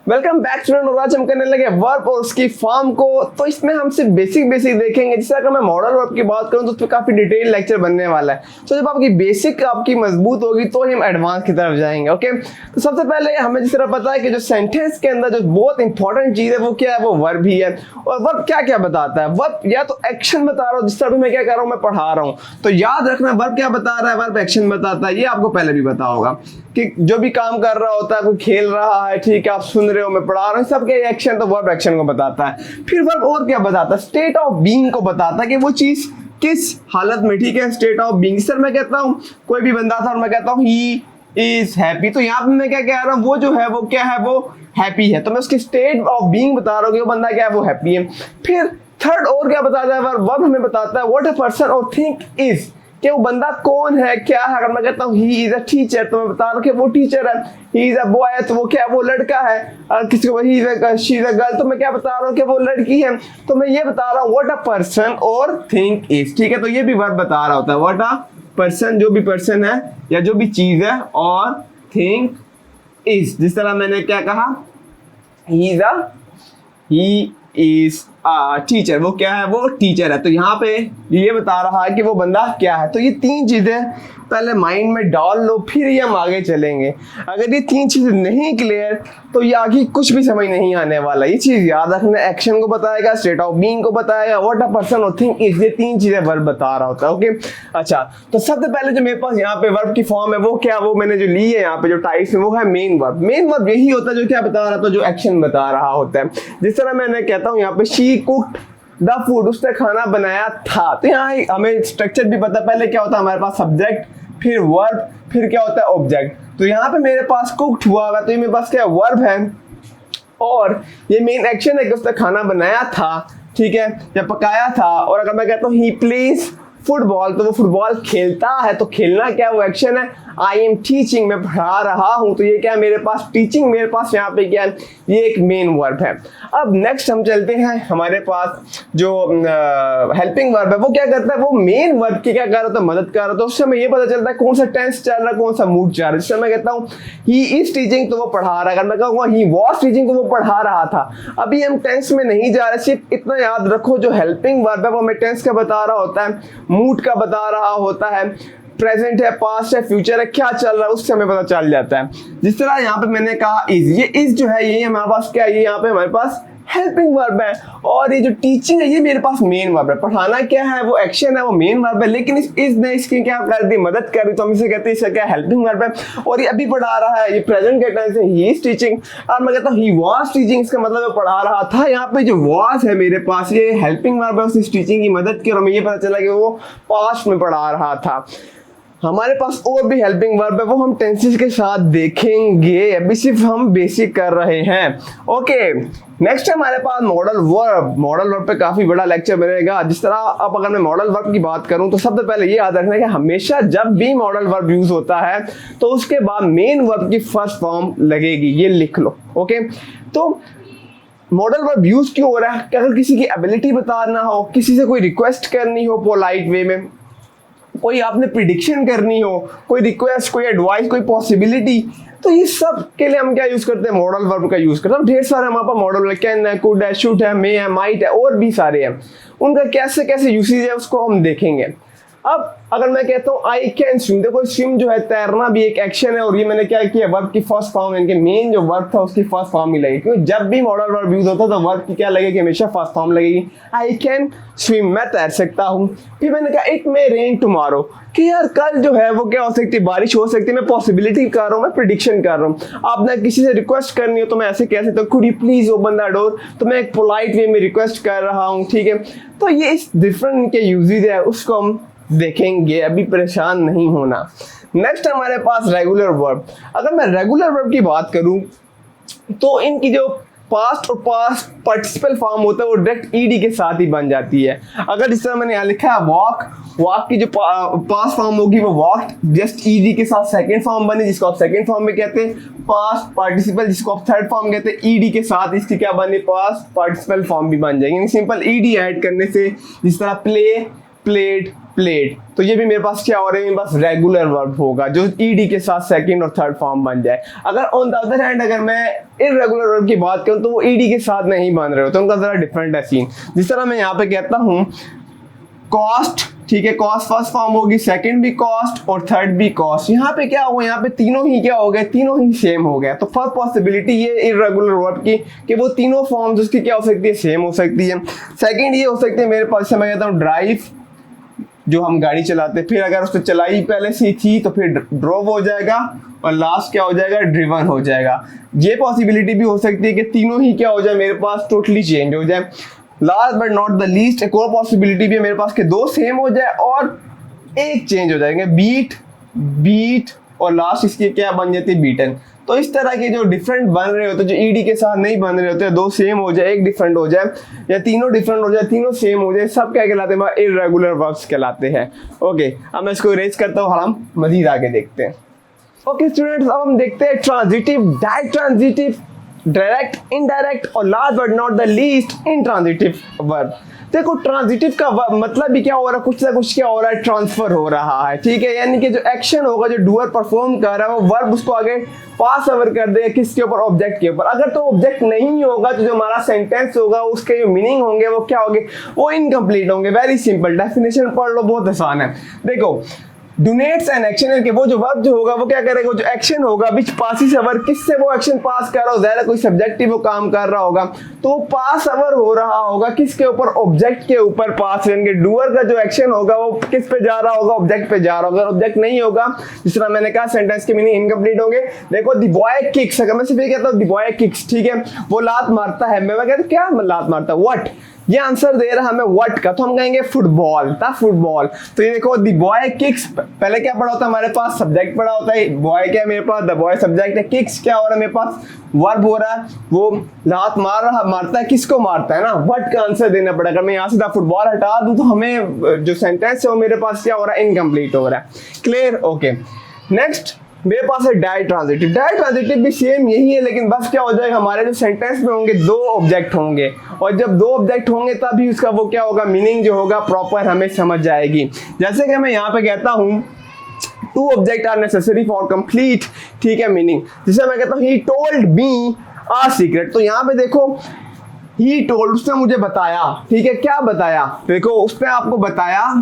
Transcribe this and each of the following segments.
Welcome back student. और आज हम करने लगे वर्ब और उसकी फॉर्म को। तो इसमें हम सिर्फ बेसिक देखेंगे। जैसे अगर मैं मॉडल वर्ब की बात करूं तो उस पर काफी डिटेल लेक्चर बनने वाला है। तो जब आपकी बेसिक आपकी मजबूत होगी तो ही हम एडवांस की तरफ जाएंगे। ओके, तो सबसे पहले हमें जिस तरह पता है कि जो सेंटेंस के अंदर जो बहुत इंपॉर्टेंट चीज है वो क्या है, वो वर्ब ही है। और वर्ब क्या क्या बताता है? वर्ब या तो एक्शन बता रहा हूँ, जिस तरह मैं क्या कर रहा हूँ, मैं पढ़ा रहा हूँ। तो याद रखना वर्ब क्या बता रहा है, वर्ब एक्शन बताता है। ये आपको पहले भी पता होगा कि जो भी काम कर रहा होता है, कोई खेल रहा है, ठीक है, आप सुन रहे हो, मैं पढ़ा रहा हूँ, सबके एक्शन तो वर्ब एक्शन को बताता है। फिर वर्ब और क्या बताता है? स्टेट ऑफ बीइंग को बताता है कि वो चीज किस हालत में, ठीक है, स्टेट ऑफ बीइंग। सर मैं कहता हूँ कोई भी बंदा था और मैं कहता हूँ ही इज हैप्पी, तो यहाँ पे मैं क्या कह रहा हूँ, वो जो है वो क्या है, वो हैप्पी है। तो मैं उसकी स्टेट ऑफ बीइंग बता रहा हूँ कि वो बंदा क्या है, वो हैप्पी है। फिर थर्ड और क्या बताता है वर्ब हमें बताता है व्हाट अ पर्सन और थिंक इज, कि वो बंदा कौन है, क्या है। अगर मैं कहता हूँ ही इज अ टीचर तो मैं बता रहा हूँ कि वो टीचर है। ही इज अ बॉय है तो वो क्या है, वो लड़का है। अगर किसी को ही शी इज अ गर्ल तो मैं क्या बता रहा हूँ कि वो लड़की है। तो मैं ये बता रहा हूँ व्हाट अ पर्सन और थिंक इज, ठीक है। तो ये भी वर्ब बता रहा होता है व्हाट अ पर्सन, जो भी पर्सन है या जो भी चीज है, और थिंक इज, जिस तरह मैंने क्या कहा, ही इज टीचर, वो क्या है, वो टीचर है। तो यहाँ पे ये बता रहा है कि वो बंदा क्या है। तो ये तीन चीजें पहले माइंड में डाल लो, फिर ये हम आगे चलेंगे। अगर ये तीन चीजें नहीं क्लियर तो ये आगे कुछ भी समझ नहीं आने वाला। ये चीज याद रखना, एक्शन को बताएगा, स्टेट ऑफ बीइंग को बताएगा, व्हाट अ पर्सन और थिंक इज, ये तीन चीजें वर्ब बता रहा होता है। ओके, अच्छा, तो सबसे पहले जो मेरे पास यहाँ पे वर्ब की फॉर्म है वो क्या, वो मैंने जो ली है यहाँ पे जो टाइप्स है वो है मेन वर्ब। मेन वर्ब यही होता है जो क्या बता रहा था, जो एक्शन बता रहा होता है। जिस तरह मैंने कहता हूँ यहाँ पे शी कुक्ड द फूड, उसने खाना बनाया था। तो यहाँ हमें स्ट्रक्चर भी पता, पहले क्या होता है हमारे पास सब्जेक्ट, फिर वर्ब, फिर क्या होता है ऑब्जेक्ट। तो यहाँ पे मेरे पास कुक्ड हुआ है तो ये मेरे पास क्या वर्ब है, और ये मेन एक्शन है कि उसने खाना बनाया था, ठीक है, या पकाया था। और अगर मैं कहता हूँ ही प्लेज फुटबॉल तो वो फुटबॉल खेलता है। तो खेलना क्या है, वो एक्शन है। आई एम टीचिंग, मैं पढ़ा रहा हूं, तो ये क्या है मेरे पास, टीचिंग मेरे पास यहाँ पे क्या है, ये एक मेन वर्ब है। अब नेक्स्ट हम चलते हैं, हमारे पास जो हेल्पिंग वर्ब है वो क्या करता है, वो मेन वर्ब की क्या कर रहा था, मदद कर रहा था। उससे हमें ये पता चलता है कौन सा टेंस चल रहा है, कौन सा मूड चल रहा है। जैसे मैं कहता हूँ ही इज टीचिंग तो वो पढ़ा रहा है, अगर मैं कहूँगा ही वॉज टीचिंग तो वो पढ़ा रहा था। अभी हम टेंस में नहीं जा रहे, सिर्फ इतना याद रखो जो हेल्पिंग वर्ब है वो हमें टेंस का बता रहा होता है, मूड का बता रहा होता है, प्रेजेंट है, पास्ट है, फ्यूचर है, क्या चल रहा है उससे हमें पता चल जाता है। जिस तरह यहाँ पे मैंने कहा इज, ये इज जो है ये हमारे पास क्या है, ये यहाँ पे हमारे पास हेल्पिंग वर्ब है। और ये जो टीचिंग है ये मेरे पास मेन वर्ब है। पढ़ाना क्या है, वो एक्शन है, वो मेन वर्ब है। लेकिन इस ने इसकी क्या कर दी, मदद कर दी, तो हम इसे कहते हैं इसका क्या हेल्पिंग वर्ब है। और ये अभी पढ़ा रहा है, ये प्रेजेंट के टाइम से ही इज टीचिंग। और मैं कहता हूँ ही वाज टीचिंग, इसका मतलब वो पढ़ा रहा था। यहाँ पे जो वाज है मेरे पास, ये हेल्पिंग वर्ब है, उस टीचिंग की मदद की, और हमें ये पता चला कि वो पास्ट में पढ़ा रहा था। हमारे पास और भी हेल्पिंग वर्ब है, वो हम टेंसेस के साथ देखेंगे, अभी सिर्फ हम बेसिक कर रहे हैं। ओके, नेक्स्ट हमारे पास मॉडल वर्ब। मॉडल वर्ब पे काफी बड़ा लेक्चर बनेगा। जिस तरह अब अगर मैं मॉडल वर्ब की बात करूं तो सबसे पहले ये याद रखना है कि हमेशा जब भी मॉडल वर्ब यूज होता है तो उसके बाद मेन वर्ब की फर्स्ट फॉर्म लगेगी, ये लिख लो। ओके, तो मॉडल वर्ब यूज क्यों हो रहा है, अगर किसी की एबिलिटी बताना हो, किसी से कोई रिक्वेस्ट करनी हो पोलाइट वे में, कोई आपने प्रिडिक्शन करनी हो, कोई रिक्वेस्ट, कोई एडवाइस, कोई पॉसिबिलिटी, तो ये सब के लिए हम क्या यूज करते हैं, मॉडल वर्ब का यूज करते हैं। ढेर सारे हमारे पास मॉडल है, कैन है, कुड है, शुड है, मे है, माइट है, और भी सारे हैं। उनका कैसे कैसे यूसेज है उसको हम देखेंगे। अब अगर मैं कहता हूँ आई कैन स्विम, देखो स्विम जो है तैरना भी एक एक्शन है, और ये मैंने क्या किया, वर्ब की फर्स्ट फॉर्म, इनके मेन जो वर्ब था उसकी फर्स्ट फॉर्म ही लगेगी, क्योंकि जब भी मॉडल वर्ब यूज होता है तो वर्ब की क्या लगेगी, हमेशा फर्स्ट फॉर्म लगेगी। आई कैन स्विम, मैं तैर सकता हूँ। फिर मैंने कहा इट मे रेन टुमारो, कि यार कल जो है वो क्या हो सकती है, बारिश हो सकती है। मैं पॉसिबिलिटी कर रहा हूँ, मैं प्रिडिक्शन कर रहा हूँ। आपने किसी से रिक्वेस्ट करनी हो तो मैं ऐसे कह सकता हूँ could you please open the door, तो मैं एक पोलाइट वे में रिक्वेस्ट कर रहा हूँ, ठीक है। तो ये इस डिफरेंट के यूजेज है, उसको हम देखेंगे, अभी परेशान नहीं होना। नेक्स्ट हमारे पास रेगुलर वर्ब। अगर मैं रेगुलर वर्ब की बात करूं तो इनकी जो पास्ट और पास्ट पार्टिसिपल फॉर्म होता है वो डायरेक्ट ईडी के साथ ही बन जाती है। अगर जिस तरह मैंने यहाँ लिखा है वॉक, वॉक की जो पास्ट फॉर्म होगी वो वॉक्ड, जस्ट ईडी के साथ सेकंड फॉर्म बने जिसको आप सेकंड फॉर्म में कहते हैं। पास्ट पार्टिसिपल जिसको आप थर्ड फॉर्म कहते हैं, ईडी के साथ इसकी क्या बने, पास्ट पार्टिसिपल फॉर्म भी बन जाएगी। सिंपल ईडी ऐड करने से, जिस तरह प्ले, प्लेड, प्लेड, तो ये भी मेरे पास क्या हो रहा है, मेरे पास रेगुलर वर्ब होगा जो ईडी के साथ सेकंड और थर्ड फॉर्म बन जाए। अगर ऑन द अदर हैंड अगर मैं इररेगुलर वर्ब की बात करूं तो वो ईडी के साथ नहीं बन रहे हो, तो उनका जरा डिफरेंट है सीन। जिस तरह मैं यहाँ पे कहता हूँ कॉस्ट, ठीक है, कॉस्ट फर्स्ट फॉर्म होगी, सेकंड भी कॉस्ट और थर्ड भी कॉस्ट। यहाँ पे क्या होगा, यहाँ पे तीनों ही क्या हो गए, तीनों ही सेम हो गया। तो फर्स्ट पॉसिबिलिटी ये इररेगुलर वर्ब की कि वो तीनों फॉर्म्स उसकी क्या हो सकती है, सेम हो सकती है। सेकंड ये हो सकती है मेरे पास से मैं कहता हूँ ड्राइव, जो हम गाड़ी चलाते, फिर अगर उसने चलाई पहले से थी तो फिर ड्रोव हो जाएगा और लास्ट क्या हो जाएगा, ड्रिवन हो जाएगा। ये पॉसिबिलिटी भी हो सकती है कि तीनों ही क्या हो जाए मेरे पास, टोटली चेंज हो जाए। Last but not the least एक और पॉसिबिलिटी भी है मेरे पास कि दो सेम हो जाए और एक चेंज हो जाएंगे, बीट, बीट और लास्ट इसकी क्या बन जाती है, बीटन। तो इस तरह के जो डिफरेंट बन रहे होते हैं, जो ईडी के साथ नहीं बन रहे होते, दो सेम हो जाए, एक डिफरेंट हो जाए, या तीनों डिफरेंट हो जाए, तीनों सेम हो जाए, सब क्या कहलाते हैं, इररेगुलर वर्ब्स कहलाते हैं। ओके, अब मैं इसको इरेज करता हूँ, हम मजीद आगे देखते हैं। ओके स्टूडेंट्स, अब हम देखते हैं transitive, direct transitive, direct, indirect और last but not the least intransitive verb. देखो ट्रांजिटिव का मतलब भी क्या हो रहा है, कुछ ना कुछ क्या हो रहा है, ट्रांसफर हो रहा है, ठीक है। यानी कि जो एक्शन होगा, जो डूअर परफॉर्म कर रहा है, वो वर्ब उसको आगे पास ओवर कर देगा किसके ऊपर, ऑब्जेक्ट के ऊपर। अगर तो ऑब्जेक्ट नहीं होगा तो जो हमारा सेंटेंस होगा उसके जो मीनिंग होंगे वो क्या होंगे, वो इनकम्प्लीट होंगे। वेरी सिंपल, डेफिनेशन पढ़ लो, बहुत आसान है। देखो डोनेट्स एन एक्शन, वो जो वर्ब जो होगा वो क्या करेगा, जो एक्शन होगा विच पासिस ओवर, किससे वो एक्शन पास कर रहा हो, ज़्यादा कोई सब्जेक्टिव वो काम कर रहा होगा तो वो पास ओवर हो रहा होगा किसके ऊपर, ऑब्जेक्ट के ऊपर पास। यानी डूअर का जो एक्शन होगा वो किस पे जा रहा होगा, ऑब्जेक्ट पे जा रहा होगा। अगर ऑब्जेक्ट नहीं होगा, जिस तरह मैंने कहा सेंटेंस के मीनिंग इनकम्प्लीट होंगे। देखो द बॉय किक्स, अगर मैं सिर्फ ये कहता हूँ द बॉय किक्स, ठीक है, वो लात मारता है, मैं कहता हूँ क्या लात मारता है, व्हाट, ये आंसर दे रहा हमें व्हाट का, तो हम कहेंगे फुटबॉल, था फुटबॉल। तो ये देखो द बॉय किक्स, पहले क्या पड़ा होता है हमारे पास, सब्जेक्ट पड़ा होता है, बॉय क्या है मेरे पास, द बॉय सब्जेक्ट है, किक्स क्या हो रहा है मेरे पास, वर्ब हो रहा है, वो लात मारता है, किसको मारता है ना, व्हाट का आंसर देना पड़ेगा। अगर मैं यहाँ से द फुटबॉल हटा दूं तो हमें जो सेंटेंस है वो मेरे पास क्या हो रहा है, इनकम्प्लीट हो रहा है। Clear, okay. नेक्स्ट मेरे पास है डायरेक्ट ट्रांजिटिव। डायरेक्ट ट्रांजिटिव भी सेम यही है, लेकिन बस क्या हो जाएगा, हमारे जो सेंटेंस में होंगे दो ऑब्जेक्ट होंगे, और जब दो ऑब्जेक्ट होंगे तभी उसका वो क्या होगा, मीनिंग जो होगा प्रॉपर हमें समझ जाएगी। जैसे कि मैं यहाँ पे कहता हूँ two object are necessary for complete, ठीक है, मीनिंग। जैसे मैं कहता हूँ ही टोल्ड मी अ सीक्रेट, तो यहाँ पे देखो ही टोल्ड, उसने मुझे बताया, ठीक है, क्या बताया, देखो उसने आपको बताया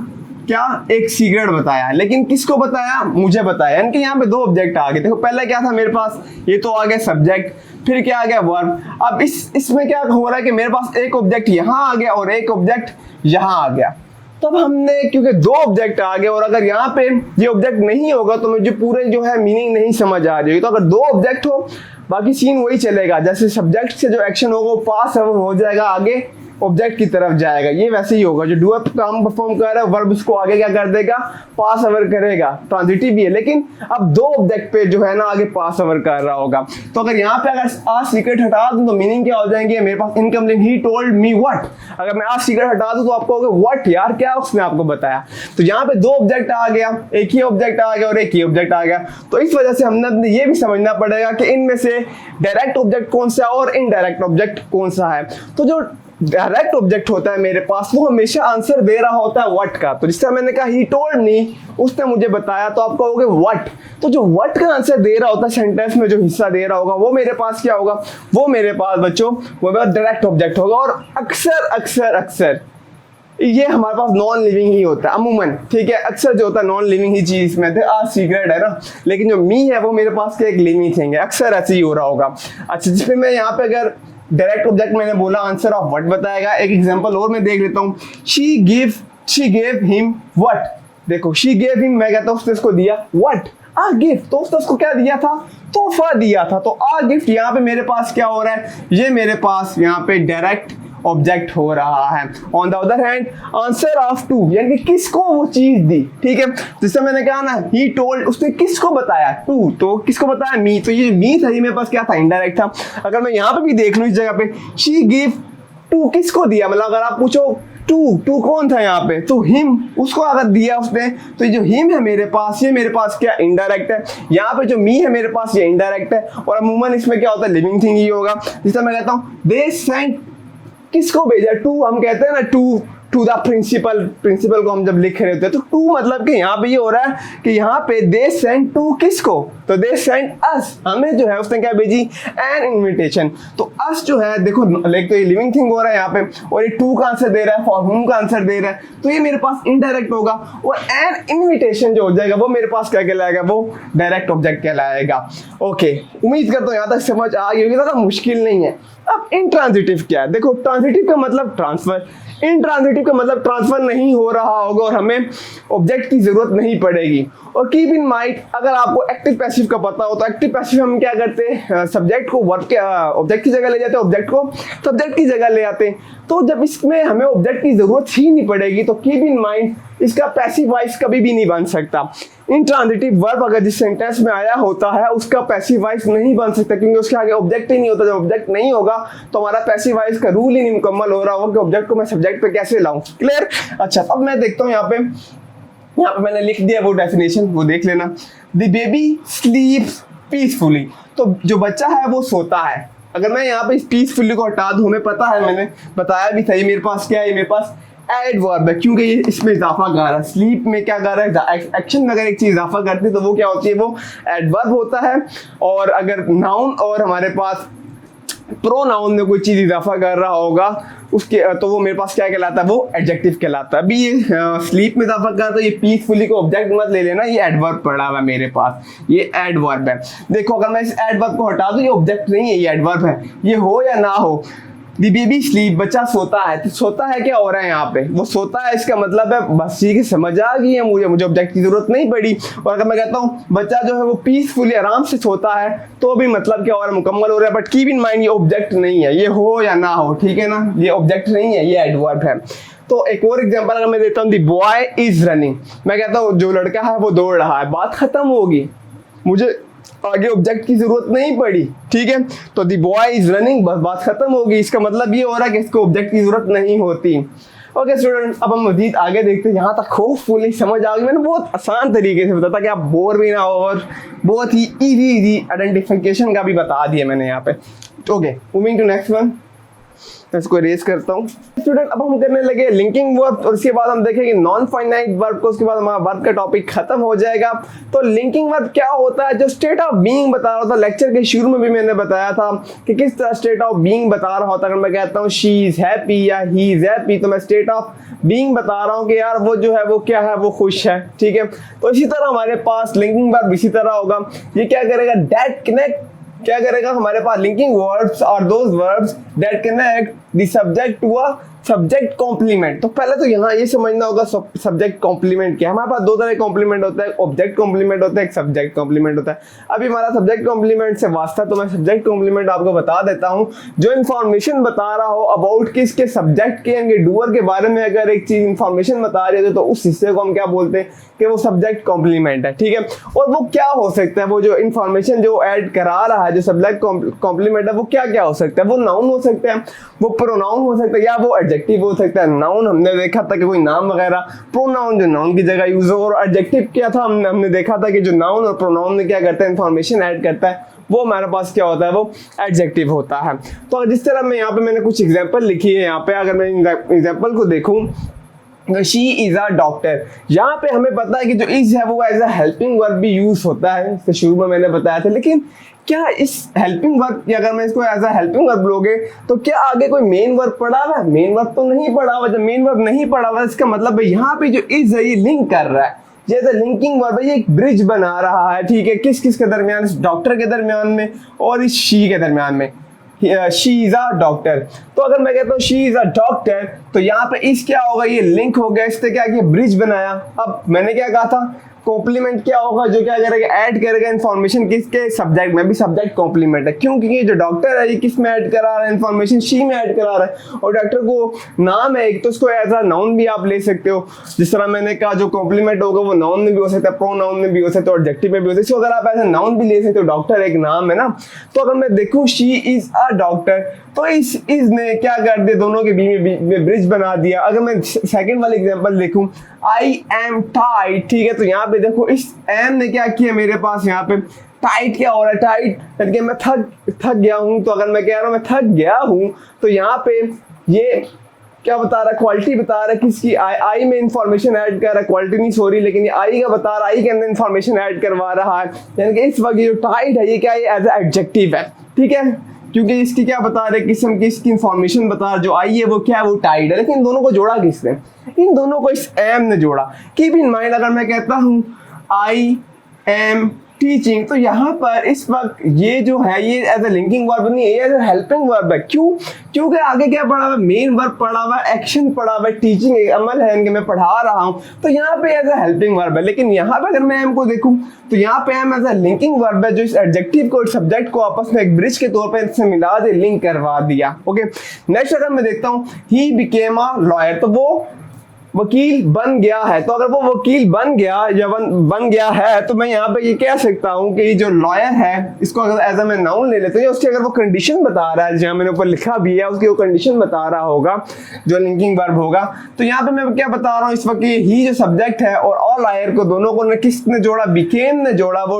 क्या, एक सीक्रेट बताया, लेकिन किसको बताया, मुझे बताया। यानी कि यहाँ पे दो ऑब्जेक्ट आ गए। देखो पहले क्या था मेरे पास, ये तो आ गया सब्जेक्ट, फिर क्या आ गया वर्ब। अब इसमें क्या हो रहा है कि मेरे पास एक ऑब्जेक्ट यहाँ आ गया और एक ऑब्जेक्ट यहाँ आ गया। तब हमने क्योंकि दो ऑब्जेक्ट आ गए और अगर यहाँ पे ये ऑब्जेक्ट नहीं होगा तो मुझे पूरे जो है मीनिंग नहीं समझ आ जाएगी। तो अगर दो ऑब्जेक्ट हो बाकी सीन वही चलेगा, जैसे सब्जेक्ट से जो एक्शन होगा वो पास हो जाएगा, आगे ऑब्जेक्ट की तरफ जाएगा। ये वैसे ही होगा, जो डूअर काम परफॉर्म कर रहा है वर्ब उसको आगे क्या कर देगा, पास ओवर करेगा। ट्रांजिटिव भी है लेकिन अब दो ऑब्जेक्ट पे जो है ना आगे पास ओवर कर रहा होगा। तो अगर यहाँ पे अगर आ सीक्रेट हटा दूं तो मीनिंग क्या हो जाएंगे मेरे पास, incomplete, he told me what. अगर मैं आ सीक्रेट हटा दूं तो आपको होगा व्हाट, यार क्या उसने आपको बताया। तो यहाँ पे दो ऑब्जेक्ट आ गया, एक ही ऑब्जेक्ट आ गया और एक ही ऑब्जेक्ट आ गया। तो इस वजह से हमने ये भी समझना पड़ेगा कि इनमें से डायरेक्ट ऑब्जेक्ट कौन सा है और इनडायरेक्ट ऑब्जेक्ट कौन सा है। तो जो डायरेक्ट ऑब्जेक्ट होता है मेरे पास वो हमेशा आंसर दे रहा होता है व्हाट का। तो जिस तरह मैंने कहा ही टोल्ड मी, उसने मुझे बताया, तो आप कहोगे व्हाट। तो जो व्हाट का आंसर दे रहा होता है सेंटेंस में, जो हिस्सा दे रहा होगा वो मेरे पास क्या होगा, वो मेरे पास बच्चों वो डायरेक्ट ऑब्जेक्ट होगा। और अक्सर अक्सर अक्सर ये हमारे पास नॉन लिविंग ही होता है अमूमन, ठीक है। अक्सर जो होता है नॉन लिविंग ही चीज में थे, आज सीक्रेट है ना, लेकिन जो मी है वो मेरे पास एक लिविंग थिंग है। अक्सर ऐसे ही हो रहा होगा। अच्छा, जिसमें मैं यहाँ पे अगर डायरेक्ट ऑब्जेक्ट मैंने बोला आंसर ऑफ व्हाट बताएगा। एक एग्जांपल और मैं देख लेता हूँ, शी गेव हिम व्हाट। देखो शी गेव हिम, मैं कहता हूँ उसने इसको दिया व्हाट, आ गिफ्ट। तो उसने उसको क्या दिया था, तोहफा दिया था। तो आ गिफ्ट यहाँ पे मेरे पास क्या हो रहा है, ये मेरे पास यहाँ पे डायरेक्ट ऑब्जेक्ट हो रहा है। On the other hand answer of to, यानी कि किसको वो चीज दी, ठीक है। जैसे मैंने कहा ना ही टोल्ड, उसने किसको बताया, टू, तो किसको बताया, मी। तो ये मी था, ये मेरे पास क्या था, इनडायरेक्ट था। अगर मैं यहाँ पे भी देख लूँ इस जगह पे, शी गिव टू, किसको दिया, मतलब अगर आप पूछो टू कौन था यहाँ पे, तो हिम, उसको अगर दिया उसने, तो ये जो हिम है मेरे पास, ये मेरे पास क्या इनडायरेक्ट है। यहाँ पे जो मी है मेरे पास ये इनडायरेक्ट है। और अमूमन इसमें क्या होता है, लिविंग थिंग ही होगा। जिससे मैं कहता हूँ दे सेंट, किसको भेजा, टू, हम कहते हैं ना to to the principal, principal को हम जब लिख रहे होते हैं तो टू मतलब कि यहाँ पे ये हो रहा है कि यहाँ पे दे सेंड टू किसको, तो दे सेंड अस, हमें जो है उसने क्या भेजी, एन इन्विटेशन। तो अस जो है देखो लाइक तो ये लिविंग थिंग हो रहा है यहाँ पे, और ये टू का आंसर दे रहा है, फॉर हुम का आंसर दे रहा है, तो ये मेरे पास इनडायरेक्ट होगा, और एन इन्विटेशन जो हो जाएगा वो मेरे पास क्या कहलाएगा, वो डायरेक्ट ऑब्जेक्ट कहलाएगा। ओके, उम्मीद करता हूँ यहाँ तक समझ आ गई होगी, ज़्यादा मुश्किल नहीं है। अब इंट्रांजिटिव क्या है, देखो ट्रांजिटिव का मतलब ट्रांसफर, इंट्रांजिटिव का मतलब ट्रांसफर नहीं हो रहा होगा और हमें ऑब्जेक्ट की जरूरत नहीं पड़ेगी। और कीप इन माइंड, अगर आपको एक्टिव पैसिव का पता हो तो एक्टिव पैसिव हम क्या करते हैं, सब्जेक्ट को वर्ब के ऑब्जेक्ट की जगह ले जाते हैं, ऑब्जेक्ट को सब्जेक्ट की जगह ले आते हैं। तो जब इसमें हमें ऑब्जेक्ट की जरूरत ही नहीं पड़ेगी तो कीप इन माइंड इसका पैसिव वॉइस कभी भी नहीं बन सकता। इंट्रांजिटिव वर्ब अगर जिस सेंटेंस में आया होता है उसका पैसिव वॉइस नहीं बन सकता, क्योंकि उसके आगे ऑब्जेक्ट ही नहीं होता। जब ऑब्जेक्ट नहीं होगा तो हमारा पैसिव वॉइस का रूल ही नहीं मुकम्मल हो रहा होगा कि ऑब्जेक्ट को मैं सब्जेक्ट पे कैसे लाऊं। क्लियर? अच्छा, अब मैं देखता हूँ यहाँ पे मैंने लिख दिया वो डेफिनेशन, वो देख लेना। द बेबी स्लीप्स पीसफुली, तो जो बच्चा है वो सोता है। अगर मैं यहाँ पे इस पीसफुली को हटा दूं, हमें पता है, मैंने बताया भी था, ये मेरे पास क्या है, मेरे पास एडवर्ब है, क्योंकि ये इसमें इजाफा कर रहा है। स्लीप में क्या कर रहा है, एक्शन में अगर एक चीज इजाफा करती है तो वो क्या होती है, वो एडवर्ब होता है। और अगर नाउन और हमारे पास प्रोनाउन में कोई चीज इजाफा कर रहा होगा उसके, तो वो मेरे पास क्या कहलाता है, वो एडजेक्टिव कहलाता है। अभी ये स्लीप में इजाफा कर रहा है तो ये पीसफुली को ऑब्जेक्ट मत ले लेना, ये एडवर्ब पड़ा हुआ है मेरे पास, ये एडवर्ब है। देखो अगर मैं इस एडवर्ब को हटा दूं, ये ऑब्जेक्ट नहीं है, ये एडवर्ब है, ये हो या ना हो। दी बेबी स्लीप, बच्चा सोता है, तो सोता है क्या हो रहा है यहाँ पे, वो सोता है, इसका मतलब है बस ठीक है, समझ आ गई है मुझे ऑब्जेक्ट की जरूरत नहीं पड़ी। और अगर मैं कहता हूँ बच्चा जो है वो पीसफुली आराम से सोता है, तो भी मतलब क्या हो रहा है, मुकम्मल हो रहा है। बट कीप इन माइंड ये ऑब्जेक्ट नहीं है, ये हो या ना हो, ठीक है ना, ये ऑब्जेक्ट नहीं है, ये एडवर्ब है। तो एक और एग्जांपल अगर मैं देता हूँ, द बॉय इज रनिंग, मैं कहता हूँ जो लड़का है वो दौड़ रहा है, बात खत्म होगी, मुझे आगे ऑब्जेक्ट की जरूरत नहीं पड़ी, ठीक है। तो द बॉय इज रनिंग, बस बात खत्म होगी। इसका मतलब ये हो रहा है कि इसको ऑब्जेक्ट की जरूरत नहीं होती। ओके स्टूडेंट, अब हम मजीद आगे देखते हैं। यहाँ तक होपफुली समझ आ गई, मैंने बहुत आसान तरीके से बताया कि आप बोर भी ना हो, और बहुत ही इजी आइडेंटिफिकेशन का भी बता दिया मैंने यहाँ पे। Okay, moving to next one, मैं इसको इरेज करता हूँ। स्टूडेंट, अब हम करने लगे लिंकिंग वर्ब, और उसके बाद हम देखेंगे नॉन फाइनाइट वर्ब को, उसके बाद हमारा वर्ब का टॉपिक खत्म हो जाएगा। तो लिंकिंग वर्ब क्या होता है, जो स्टेट ऑफ बीइंग बता रहा था, लेक्चर के शुरू में भी मैंने बताया था कि किस तरह स्टेट ऑफ बीइंग बता रहा होता है। अगर मैं कहता हूँ शी इज हैप्पी या ही इज हैप्पी, तो मैं स्टेट ऑफ बीइंग बता रहा हूँ कि यार वो जो है वो क्या है, वो खुश है, ठीक है। तो इसी तरह हमारे पास लिंकिंग वर्ब इसी तरह होगा। ये क्या करेगा, दैट कनेक्ट, क्या करेगा, हमारे पास लिंकिंग वर्ब्स और those verbs that connect the subject to a subject complement. तो पहले तो यहाँ ये समझना होगा सब्जेक्ट कॉम्प्लीमेंट क्या है। हमारे पास दो तरह के कॉम्प्लीमेंट होता है, ऑब्जेक्ट कॉम्प्लीमेंट होता है, एक सब्जेक्ट कॉम्प्लीमेंट होता है। अभी हमारा सब्जेक्ट कॉम्प्लीमेंट से वास्ता, तो मैं सब्जेक्ट कॉम्प्लीमेंट आपको बता देता हूँ। जो इन्फॉर्मेशन बता रहा हो अबाउट किसके, सब्जेक्ट के यानी डूअर के बारे में अगर एक चीज इन्फॉर्मेशन बता रही है तो उस हिस्से को हम क्या बोलते हैं कि वो सब्जेक्ट कॉम्प्लीमेंट है, ठीक है। और वो क्या हो सकता है, वो जो इन्फॉर्मेशन जो ऐड करा रहा है, जो सब्जेक्ट कॉम्प्लीमेंट है, वो क्या क्या हो सकता है, वो नाउन हो सकता है, वो प्रोनाउन हो सकता है, या वो एडजेक्टिव हो सकता है। नाउन हमने देखा था कि कोई नाम वगैरह, प्रोनाउन जो नाउन की जगह यूज हो, और एडजेक्टिव क्या था, हमने देखा था कि जो नाउन और प्रोनाउन में क्या करता है, इन्फॉर्मेशन ऐड करता है, वो हमारे पास क्या होता है, वो एडजेक्टिव होता है। तो जिस तरह मैं यहाँ पे मैंने कुछ एग्जांपल लिखी है, यहाँ पे अगर मैं एग्जांपल को देखूं, शी इज अ डॉक्टर, यहाँ पे हमें पता है कि जो इज है वो एज अ हेल्पिंग वर्ब भी यूज होता है, इससे शुरू में मैंने बताया था। लेकिन क्या इस हेल्पिंग वर्ब की, अगर मैं इसको एज अ हेल्पिंग वर्ब लोगे तो क्या आगे कोई मेन वर्ब पड़ा हुआ है, मेन वर्ब तो नहीं पड़ा हुआ। जब मेन वर्ब नहीं पड़ा हुआ, इसका मतलब है यहाँ पे जो इज है ये लिंक कर रहा है, जैसे लिंकिंग वर्ब है, ये एक ब्रिज बना रहा है, ठीक है, किस किस के दरमियान, इस डॉक्टर के दरमियान में और इस शी के दरमियान में। शी इज अ डॉक्टर, तो अगर मैं कहता हूँ शी इज अ डॉक्टर, तो यहाँ पे इस क्या होगा, ये लिंक हो गया, इससे क्या किया, ब्रिज बनाया। अब मैंने क्या कहा था, कॉम्प्लीमेंट क्या होगा, जो क्या करेगा, ऐड करेगा इन्फॉर्मेशन किसके, सब्जेक्ट में। भी सब्जेक्ट कॉम्प्लीमेंट है, क्योंकि ये जो डॉक्टर है ये किस में ऐड करा रहा है, इन्फॉर्मेशन शी में ऐड करा रहा है। और डॉक्टर को नाम है एक, तो उसको एज अ नाउन भी आप ले सकते हो। जिस तरह मैंने कहा जो कॉम्प्लीमेंट होगा वो नाउन में भी हो सकता है, प्रोनाउन में भी हो सकता है, एडजेक्टिव में भी हो सकता है। इसको अगर आप एज अ नाउन भी ले सकते हो, डॉक्टर एक नाम है ना। तो अगर मैं देखूं शी इज अ डॉक्टर, तो इस इज ने क्या कर दिया, दोनों के बीच में ब्रिज बना दिया। अगर मैं सेकंड वाली एग्जांपल देखूं, आई एम टाइट, ठीक है, तो यहाँ पे देखो इस एम ने क्या किया मेरे पास, यहाँ पे टाइट क्या हो रहा है, टाइट करके मैं थक गया हूं। तो अगर मैं कह रहा हूं मैं थक गया हूं, तो यहाँ पे ये क्या बता रहा है, क्वालिटी बता रहा है किसकी, आई में इंफॉर्मेशन ऐड कर रहा है, क्वालिटी नहीं सॉरी, लेकिन ये आई का बता रहा है, आई के अंदर इंफॉर्मेशन ऐड करवा रहा है। यानी कि इस वक्त जो टाइड है ये क्या है, एज एडजेक्टिव है, ठीक है, क्योंकि इसकी क्या बता रहे किस्म की इसकी इंफॉर्मेशन बता रहा, जो आई है वो क्या है, वो टाइड है। लेकिन इन दोनों को जोड़ा किसने, इन दोनों को इस एम ने जोड़ा। कीप इन माइंड, अगर मैं कहता हूँ आई एम टीचिंग, तो यहाँ पर इस वक्त ये जो है ये एज ए लिंकिंग वर्ब नहीं है, ये एज ए हेल्पिंग वर्ब है। क्यों? क्योंकि आगे क्या पढ़ा हुआ है, मेन वर्ब पढ़ा हुआ है, एक्शन पढ़ा हुआ है, टीचिंग एक अमल है, इनके मैं पढ़ा रहा हूँ, तो यहाँ पे एज ए हेल्पिंग वर्ब है। लेकिन यहाँ पे अगर मैं एम को देखूँ तो यहाँ पे am as a linking verb है, जो इस एडजेक्टिव को सब्जेक्ट को आपस में एक ब्रिज के तौर पर इनसे मिला दे, लिंक करवा दिया। ओके, नेक्स्ट अगर मैं देखता हूँ ही बिकेम अ लॉयर, तो वो वकील बन गया है। तो अगर वो वकील बन गया या बन गया है, तो मैं यहाँ पे ये कह सकता हूँ कि जो लॉयर है इसको अगर एज ए मैं नाउन ले लेते हैं, उसकी अगर वो कंडीशन बता रहा है, जहाँ मैंने ऊपर लिखा भी है उसकी वो कंडीशन बता रहा होगा जो लिंकिंग वर्ब होगा। तो यहाँ पे मैं क्या बता रहा हूँ इस वक्त, ही जो सब्जेक्ट है और लॉयर को दोनों को किसने जोड़ा, बिकेम ने जोड़ा, वो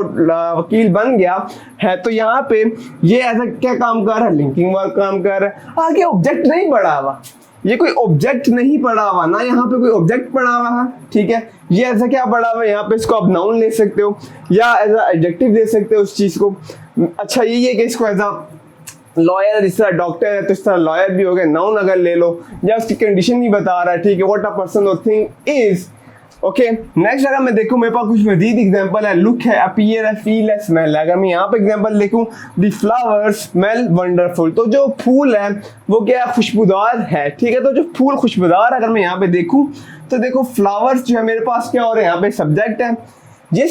वकील बन गया है। तो यहाँ पे ये ऐसा क्या काम कर रहा है, लिंकिंग वर्ब काम कर रहा है। आगे ऑब्जेक्ट नहीं पढ़ा हुआ, ये कोई ऑब्जेक्ट नहीं पढ़ा हुआ ना, यहाँ पे कोई ऑब्जेक्ट पढ़ा हुआ है, ठीक है। ये ऐसा क्या पढ़ा हुआ है, यहाँ पे इसको आप नाउन ले सकते हो या एज अ एडजेक्टिव ले सकते हो उस चीज को। अच्छा ये है कि इसको एज अ लॉयर, जिस तरह डॉक्टर है तो इस तरह लॉयर भी हो गया, नाउन अगर ले लो, या उसकी कंडीशन ही बता रहा है, ठीक है, व्हाट अ पर्सन और थिंग इज। ओके, नेक्स्ट अगर मैं देखूं मेरे पास कुछ मजीद एग्जांपल है, लुक है, अपीयर है, फील है, स्मेल है। अगर मैं यहाँ पे एग्जांपल देखूं, द फ्लावर्स स्मेल वंडरफुल, तो जो फूल है वो क्या खुशबूदार है, ठीक है। तो जो फूल खुशबूदार अगर मैं यहाँ पे देखूं तो देखो फ्लावर्स जो है मेरे पास क्या हो रहा है, यहाँ पे सब्जेक्ट है, ये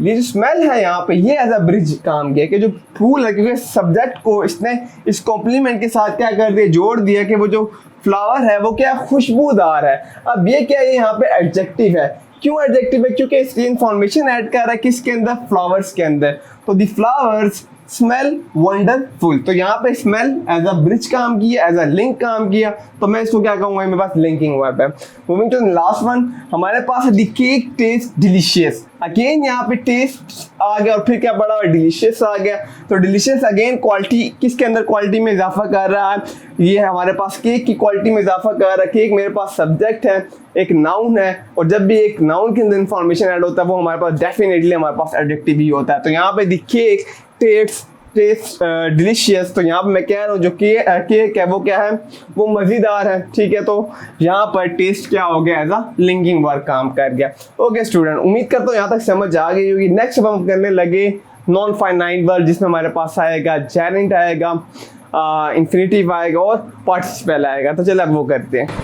जो स्मेल है यहाँ पे ये एज अ ब्रिज काम किया कि जो फूल है, क्योंकि सब्जेक्ट को इसने इस कॉम्प्लीमेंट के साथ क्या कर दिया, जोड़ दिया कि वो जो फ्लावर है वो क्या खुशबूदार है। अब ये क्या है, यहाँ पे एडजेक्टिव है। क्यों एडजेक्टिव है? क्योंकि इसकी इंफॉर्मेशन ऐड कर रहा है किसके अंदर, फ्लावर्स के अंदर। तो द फ्लावर्स स्मेल वंडरफुल, तो यहाँ पे स्मेल एज अ ब्रिज काम किया, एज अ लिंक काम किया, तो मैं इसको क्या कहूँगा, मेरे पास लिंकिंग वर्ब है। मूविंग टू लास्ट वन, हमारे पास है the cake taste delicious. Again यहाँ पे टेस्ट आ गया और फिर क्या पड़ा हुआ, डिलीशियस आ गया। तो डिलीशियस अगेन क्वालिटी किसके अंदर, क्वालिटी में इजाफा कर रहा है। ये हमारे पास केक की क्वालिटी में इजाफा कर रहा है। केक मेरे पास सब्जेक्ट है, एक नाउन है, और जब भी एक नाउन के अंदर इंफॉर्मेशन ऐड होता है वो हमारे पास डेफिनेटली हमारे पास एडजेक्टिव ही होता है। तो यहाँ पे द केक टेस्ट डिलीशियस, तो यहाँ पे मैं कह रहा हूँ जो केक है वो क्या है, वो मज़ेदार है, ठीक है। तो यहाँ पर टेस्ट क्या हो गया, एज अ लिंकिंग वर्ब काम कर गया। ओके स्टूडेंट, उम्मीद करता हूँ यहाँ तक समझ आ गई होगी। नेक्स्ट अब हम करने लगे नॉन फाइनाइट वर्ब, जिसमें हमारे पास आएगा जेरेंट आएगा, इंफिनिटिव आएगा और पार्टिसिपल आएगा। तो चलो अब वो करते हैं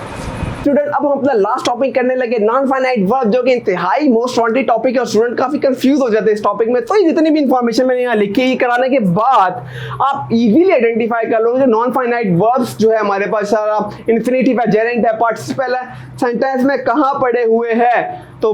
स्टूडेंट। अब हम अपना लास्ट टॉपिक करने लगे नॉन फाइनाइट वर्ब, जो कि इंतहाई मोस्ट वांटेड टॉपिक है और स्टूडेंट काफी कंफ्यूज हो जाते हैं इस टॉपिक में। तो ये जितनी भी इंफॉर्मेशन मैंने यहाँ लिखी है कराने के बाद आप इजीली आइडेंटिफाई कर लोगे नॉन फाइनाइट वर्ब्स जो है हमारे पास सारा इंफिनिटिव है, जेरेंट है, पार्टिसिपल है, सेंटेंस में कहाँ पड़े हुए हैं। तो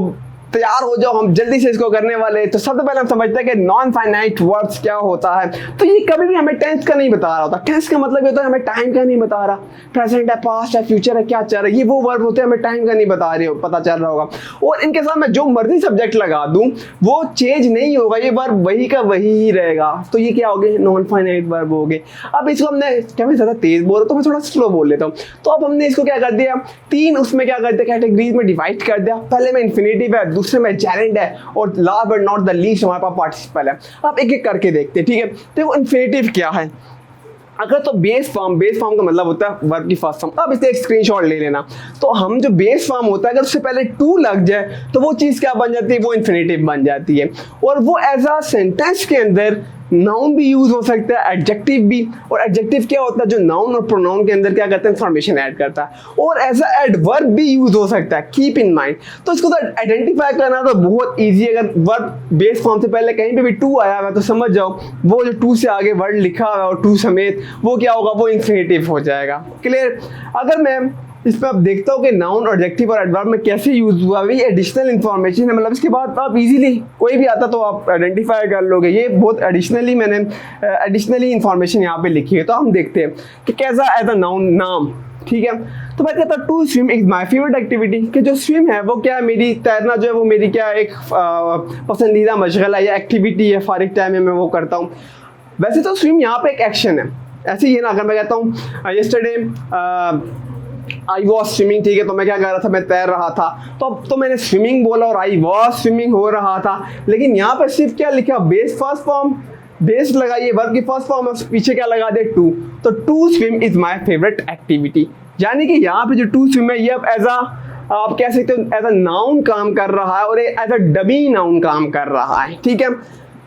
तैयार हो जाओ, हम जल्दी से इसको करने वाले हैं। तो सबसे पहले हम समझते हैं कि नॉन फाइनाइट वर्ब्स क्या होता है। तो ये कभी भी हमें टेंस का नहीं बता रहा होता। टेंस का मतलब ये होता है हमें टाइम का नहीं बता रहा, प्रेजेंट है, पास्ट है, फ्यूचर है, क्या चल रहा है, ये वो वर्ब होते हैं हमें टाइम का नहीं बता रहे हो, पता चल रहा होगा। और इनके साथ मैं जो मर्जी सब्जेक्ट लगा दूं वो चेंज नहीं होगा, ये वर्ब वही का वही ही रहेगा। तो ये क्या हो गए, नॉन फाइनाइट वर्ब हो गए। अब इसको हमने क्या, मैं ज्यादा तेज बोल रहा हूँ तो मैं थोड़ा स्लो बोल लेता हूँ। तो अब हमने इसको क्या कर दिया, तीन उसमें क्या कर दिया, कैटेगरीज में डिवाइड कर दिया। पहले में इंफिनिटिव है, दूसरे में जेरेंट है, और last but not the least हमारे पास पार्टिसिपल है। अब एक एक करके देखते हैं, ठीक है। तो इंफिनिटिव क्या है, अगर तो बेस फॉर्म का मतलब होता है वर्ब की फर्स्ट फॉर्म। अब इससे एक स्क्रीनशॉट ले लेना। तो हम जो बेस फॉर्म होता है अगर उससे पहले टू लग जाए तो वो चीज़ क्या बन जाती है, वो इन्फिनिटिव बन जाती है। और वो एज अ सेंटेंस के अंदर नाउन भी यूज हो सकता है, एडजेक्टिव भी। और एडजेक्टिव क्या होता है, जो नाउन और प्रोनाउन के अंदर क्या करता है, इंफॉर्मेशन ऐड करता है। और एज अ एडवर्ब भी यूज हो सकता है, कीप इन माइंड। तो इसको तो आइडेंटिफाई करना तो बहुत ईजी है। अगर वर्ब बेस फॉर्म से पहले कहीं पे भी टू आया हुआ है तो समझ जाओ वो जो टू से आगे वर्ड लिखा हुआ है और टू समेत वो क्या होगा, वो इन्फिनिटिव हो जाएगा। क्लियर। अगर मैं इस पर आप देखता हूँ कि नाउन और एडजेक्टिव और एडवर्ब में कैसे यूज हुआ, वही एडिशनल इन्फॉर्मेशन है। मतलब इसके बाद आप इजीली कोई भी आता तो आप आइडेंटिफाई कर लोगे। ये बहुत एडिशनली इन्फॉर्मेशन यहाँ पे लिखी है। तो हम देखते हैं कि कैसा एज अ नाउन, नाम, ठीक है। तो मैं कहता हूँ to swim is my favourite activity, कि जो स्विम है वो क्या है, मेरी तैरना जो है वो मेरी क्या एक पसंदीदा मशगला या एक्टिविटी है, फारिग टाइम में मैं वो करता हूँ। वैसे तो स्विम यहाँ पे एक एक्शन है, ऐसे ही है ना। अगर मैं कहता हूँ यस्टरडे आई वॉज स्विमिंग, ठीक है, तो मैं क्या कर रहा था, मैं तैर रहा था, तो अब तो मैंने स्विमिंग बोला और आई वॉज स्विमिंग हो रहा था, लेकिन यहाँ पे सिर्फ क्या लिखा, बेस फर्स्ट फॉर्म, बेस लगाइए, वर्ब की फर्स्ट फॉर्म है, पीछे क्या लगा दे, टू, तो to swim is my favourite activity. यानी कि यहाँ पे जो टू स्विम है ये अब एज अ, आप कह सकते हो एज अ नाउन काम कर रहा है और एज अ डमी नाउन काम कर रहा है, ठीक है।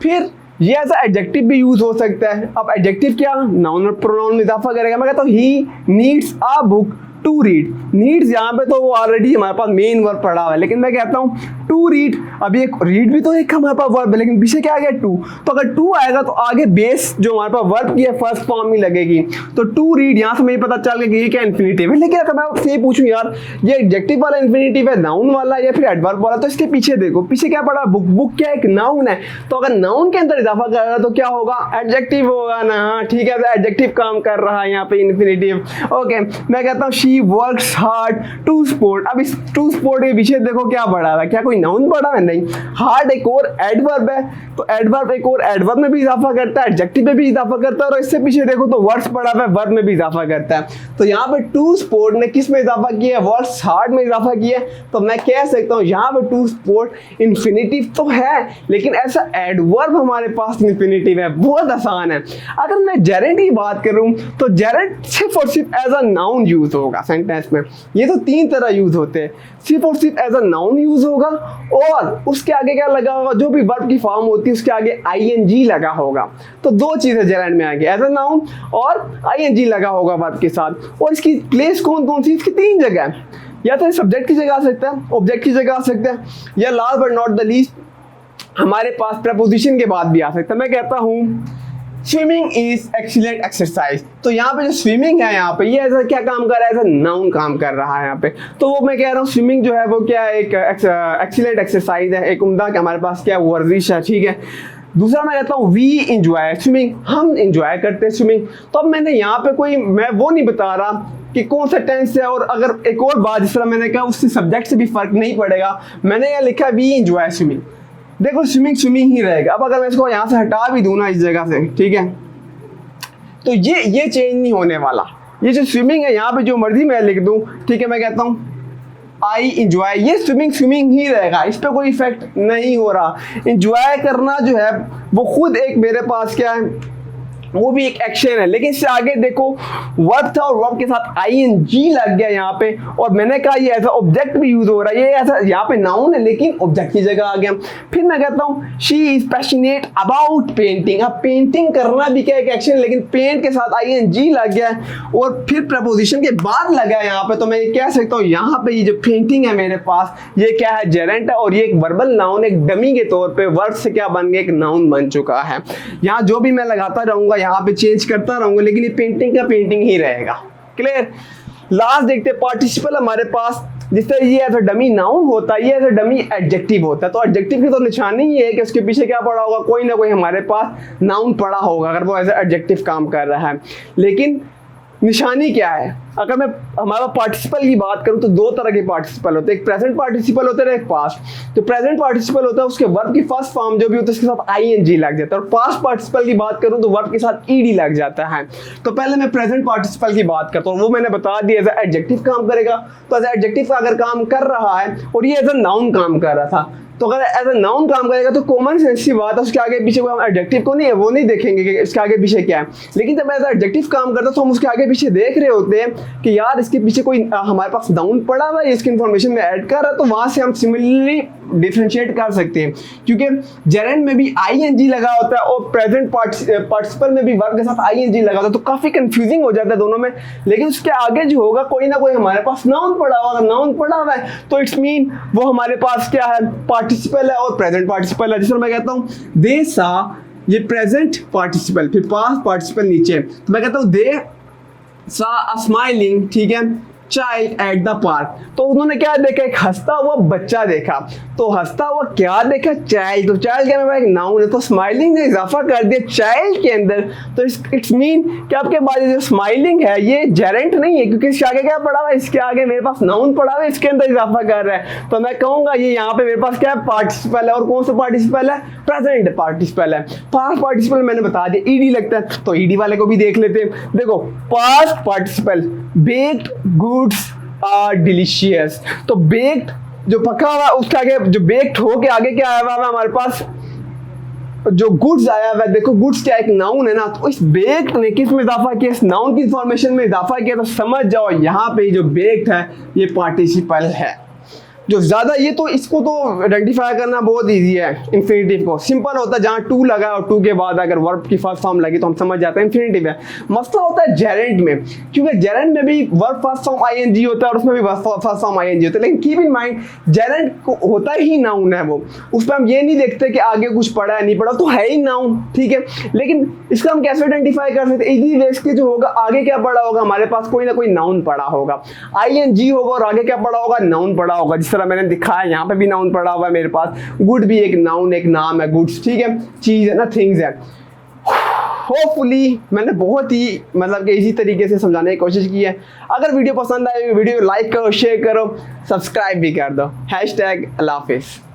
फिर ये एज एडजेक्टिव भी यूज हो सकता है। अब एडजेक्टिव क्या, नाउन और प्रोनाउन में इजाफा करेगा। मैं कहता हूँ he needs a book to read, needs यहाँ पे तो वो ऑलरेडी हमारे पास मेन वर्ब पड़ा हुआ है, लेकिन मैं कहता हूँ टू रीड, अभी एक रीड भी तो एक हमारे पास वर्ब है, लेकिन पीछे क्या आ गया, टू, तो अगर टू आएगा तो आगे बेस जो हमारे पास वर्ब की है फर्स्ट फॉर्म में लगेगी, तो टू रीड, यहाँ से मुझे पता चल गया कि ये क्या इन्फिनिटिव है। लेकिन अगर मैं आपसे ये पूछूं यार ये एडजेक्टिव वाला इन्फिनिटिव है, नाउन वाला या फिर एडवर्ब वाला, तो इसके पीछे देखो, पीछे क्या पड़ा, बुक, बुक क्या एक नाउन है, तो अगर नाउन के अंदर इजाफा करेगा तो क्या होगा, एडजेक्टिव होगा ना, ठीक है, तो एडजेक्टिव काम कर रहा है यहाँ पे इन्फिनिटिव। ओके, मैं कहता हूँ she works hard to sport. अब इस टू स्पोर्ट के पीछे देखो क्या पड़ा है, क्या कोई नाउन पड़ा है, नहीं, हार्ड एक और एडवर्ब है, तो एडवर्ब एक और एडवर्ब में भी इजाफा करता है, एडजेक्टिव में भी इजाफा करता है, और इससे पीछे देखो तो वर्ड्स पड़ा है, वर्ब में भी इजाफा करता है। तो यहाँ पे टू स्पोर्ट ने किस में इजाफा किया है, वर्ड्स हार्ड में इजाफा किया है, तो मैं कह सकता हूँ यहाँ पे टू स्पोर्ट इन्फिनिटिव तो है, लेकिन ऐसा एडवर्ब हमारे पास इन्फिनिटिव है, बहुत आसान है। अगर मैं जेरेंट की बात करूँ तो जेरेंट सिर्फ और सिर्फ एज अ नाउन यूज होगा सेंटेंस में। ये तो तीन तरह यूज होते हैं, सिर्फ और सिर्फ एज अ नाउन यूज होगा, और उसके आगे क्या लगा होगा, जो भी वर्ब की फॉर्म होती है उसके आगे आईएनजी लगा होगा। तो दो चीजें जेरेंट में आगे, एज अ नाउन और आईएनजी लगा होगा वर्ब के साथ। और इसकी प्लेस कौन कौन सी, इसकी तीन जगह है, या तो सब्जेक्ट की जगह आ सकता है, ऑब्जेक्ट की जगह आ सकता है, या last but not the least हमारे पास प्रपोजिशन के बाद भी आ सकता है। मैं कहता हूँ स्विमिंग इज एक्सीलेंट एक्सरसाइज, तो यहाँ पे जो स्विमिंग है यहाँ पे ये ऐसा क्या काम कर रहा है, ऐसा नाउन काम कर रहा है यहाँ पे। तो वो मैं कह रहा हूँ स्विमिंग जो है वो क्या है, एक एक्सीलेंट एक्सरसाइज है, एक उम्दा के हमारे पास क्या वर्जिश है, ठीक है। दूसरा मैं कहता हूँ वी इंजॉय स्विमिंग, हम इंजॉय करते हैं स्विमिंग। तो अब मैंने यहाँ पे कोई, मैं वो नहीं बता रहा कि कौन सा टेंस है, और अगर एक और बात जिस तरह मैंने कहा उससे सब्जेक्ट से भी फर्क नहीं पड़ेगा, मैंने यहाँ लिखा वी इंजॉय स्विमिंग, देखो स्विमिंग स्विमिंग ही रहेगा। अब अगर मैं इसको यहाँ से हटा भी दूँ ना इस जगह से, ठीक है, तो ये चेंज नहीं होने वाला, ये जो स्विमिंग है यहाँ पे जो मर्जी मैं लिख दूँ, ठीक है, मैं कहता हूँ आई इंजॉय, ये स्विमिंग स्विमिंग ही रहेगा, इस पर कोई इफेक्ट नहीं हो रहा। इंजॉय करना जो है वो खुद एक मेरे पास क्या है, वो भी एक एक्शन है, लेकिन इससे आगे देखो वर्ब था और वर्ब के साथ आईएनजी लग गया यहाँ पे, और मैंने कहा ये ऐसा ऑब्जेक्ट भी यूज हो रहा है, ये ऐसा यहाँ पे नाउन है लेकिन ऑब्जेक्ट की जगह आ गया। फिर मैं कहता हूँ she is passionate about painting, अब पेंटिंग करना भी क्या एक एक्शन, लेकिन पेंट के साथ आईएनजी लग गया और फिर प्रपोजिशन के बाद लगा है यहाँ पे, तो मैं ये कह सकता हूँ यहाँ पे ये जो पेंटिंग है मेरे पास ये क्या है, जेरेंट है, और ये एक वर्बल नाउन, एक डमी के तौर पे वर्ब से क्या बन गया, एक नाउन बन चुका है। यहाँ जो भी मैं लगाता रहूंगा यहाँ पे चेंज करता रहूंगा, लेकिन ये पेंटिंग का पेंटिंग ही रहेगा। क्लियर। लास्ट देखते हैं पार्टिसिपल हमारे पास, जिस तरह ये ऐसा डमी नाउन होता है, ये ऐसा डमी एडजेक्टिव होता है। तो एडजेक्टिव की तो निशानी ये है कि उसके पीछे क्या पड़ा होगा, कोई ना कोई हमारे पास नाउन पड़ा होगा अगर वो ऐसा एडजेक्टिव काम कर रहा है। लेकिन निशानी क्या है, अगर मैं हमारा पार्टिसिपल की बात करूं तो दो तरह के पार्टिसिपल होते हैं, एक प्रेजेंट पार्टिसिपल होता है, एक पास्ट। तो प्रेजेंट पार्टिसिपल होता है उसके वर्ब की फर्स्ट फॉर्म जो भी होता है उसके साथ आईएनजी लग जाता है, और पास्ट पार्टिसिपल की बात करूं तो वर्ब के साथ ईडी लग जाता है। तो पहले मैं प्रेजेंट पार्टिसिपल की बात करता हूं, वो मैंने बता दिया एज एडजेक्टिव काम करेगा, तो एज एडजेक्टिव का अगर काम कर रहा है और ये एज नाउन काम कर रहा था, तो अगर एज अ नाउन काम करेगा तो कॉमन सेंस की बात है, उसके आगे पीछे कोई हम एडजेक्टिव को नहीं है वो नहीं देखेंगे कि इसके आगे पीछे क्या है। लेकिन जब एज एडजेक्टिव काम करता है तो हम उसके आगे पीछे देख रहे होते हैं कि यार इसके पीछे कोई हमारे पास नाउन पड़ा हुआ है, इसकी इन्फॉर्मेशन में ऐड कर रहा है, तो वहां से हम सिमिलरली डिफरेंशिएट कर सकते हैं, क्योंकि जेरेंट में भी आईएनजी लगा होता है और प्रेजेंट पार्टिसिपल में भी वर्ब के साथ आईएनजी लगा होता है, तो काफी कंफ्यूजिंग हो जाता है दोनों में। लेकिन उसके आगे जो होगा कोई ना कोई हमारे पास नाउन पड़ा होगा, नाउन पड़ा हुआ है तो इट्स मीन वो हमारे पास क्या है, पार्टिसिपल है और प्रेजेंट पार्टिसिपल है। जिसमें मैं कहता हूँ दे सा, ये प्रेजेंट पार्टिसिपल, फिर पास्ट पार्टिसिपल नीचे, तो मैं कहता हूँ दे सा अ स्माइलिंग, ठीक है, चाइल्ड एट द पार्क, तो उन्होंने क्या देखा, एक हंसता हुआ बच्चा देखा। तो हंसता हुआ क्या देखा, चाइल्ड। तो चाइल्ड क्या मेरे पास एक नाउन है, तो स्माइलिंग ने इजाफा कर दिया चाइल्ड के अंदर। तो इट्स मीन कि आपके पास जो स्माइलिंग है ये जेरेंट नहीं है, क्योंकि इसके आगे क्या पड़ा हुआ है, इसके आगे मेरे पास नाउन पड़ा हुआ है, इसके अंदर इजाफा कर रहा है। तो मैं कहूंगा ये यहाँ पे मेरे पास क्या है, पार्टिसिपल है। और कौन सा पार्टिसिपल है, प्रेजेंट पार्टिसिपल है। पास्ट पार्टिसिपल मैंने बता दिया ईडी लगता है, तो ईडी वाले को भी देख लेते हैं। देखो past participle, baked goods are delicious. तो बेक्ड जो पका हुआ, उसके आगे जो बेक्ड हो के आगे क्या आया हुआ है हमारे पास, जो गुड्स आया हुआ है। देखो गुड्स क्या एक नाउन है ना, तो इस बेक्ड ने किस में इजाफा किया, इस नाउन की फॉर्मेशन में इजाफा किया। तो समझ जाओ यहाँ पे जो बेक्ड है ये पार्टिसिपल है। जो ज्यादा ये तो इसको तो आइडेंटिफाई करना बहुत इजी है। इंफिनिटिव को सिंपल होता है, जहाँ टू लगा और टू के बाद अगर वर्ब की फर्स्ट फॉर्म लगी तो हम समझ जाते हैं इंफिनिटिव है। मसला होता है जेरेंट में, क्योंकि जेरेंट में भी वर्ब फर्स्ट फॉर्म आईएनजी होता है और उसमें भी वर्ब फर्स्ट फॉर्म आईएनजी होता है। लेकिन कीप इन माइंड जेरेंट होता ही नाउन है, वो उस पर हम ये नहीं देखते कि आगे कुछ पढ़ा है नहीं पढ़ा, तो है ही नाउन, ठीक है। लेकिन इसका हम कैसे आइडेंटिफाई कर सकते हैं, इजी वे के जो होगा आगे क्या पढ़ा होगा, हमारे पास कोई ना कोई नाउन पढ़ा होगा, आईएनजी होगा और आगे क्या पढ़ा होगा, नाउन पढ़ा होगा। जिस तरह मैंने दिखाया यहाँ पे भी नाउन पड़ा हुआ है मेरे पास, गुड भी एक नाउन, एक नाम है गुड्स, ठीक है, चीज है ना, थिंग्स है। होपफुली मैंने बहुत ही मतलब कि इजी तरीके से समझाने की कोशिश की है। अगर वीडियो पसंद आए वीडियो लाइक करो, शेयर करो, सब्सक्राइब भी कर दो। #अल्लाह हाफिज़।